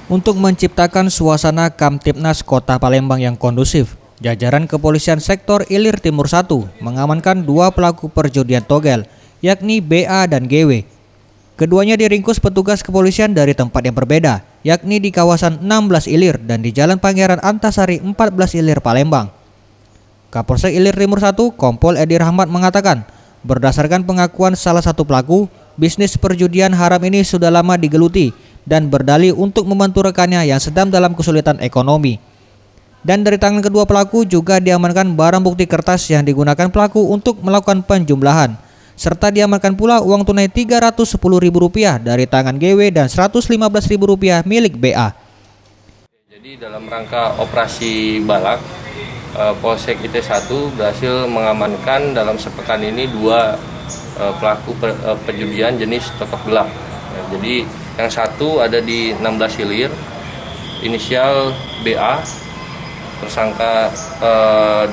Untuk menciptakan suasana Kamtibnas Kota Palembang yang kondusif, jajaran Kepolisian Sektor Ilir Timur 1 mengamankan dua pelaku perjudian togel, yakni BA dan GW. Keduanya diringkus petugas kepolisian dari tempat yang berbeda, yakni di kawasan 16 Ilir dan di Jalan Pangeran Antasari 14 Ilir Palembang. Kapolsek Ilir Timur 1 Kompol Edi Rahmat mengatakan, berdasarkan pengakuan salah satu pelaku, bisnis perjudian haram ini sudah lama digeluti dan berdalih untuk membantu rekannya yang sedang dalam kesulitan ekonomi. Dan dari tangan kedua pelaku juga diamankan barang bukti kertas yang digunakan pelaku untuk melakukan penjumlahan, serta diamankan pula uang tunai Rp310.000 dari tangan GW dan Rp115.000 milik BA. Jadi dalam rangka operasi Balak, Polsek IT1 berhasil mengamankan dalam sepekan ini dua pelaku perjudian jenis totok gelap. Jadi yang satu ada di 16 Ilir, inisial BA, tersangka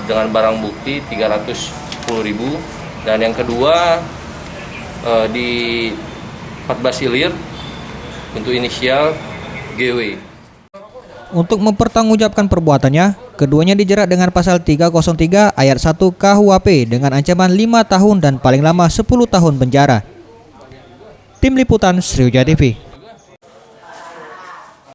dengan barang bukti Rp310.000, dan yang kedua di 14 Ilir untuk inisial GW. Untuk mempertanggungjawabkan perbuatannya, keduanya dijerat dengan pasal 303 ayat 1 KUHP dengan ancaman 5 tahun dan paling lama 10 tahun penjara. Tim Liputan Sriwijaya TV.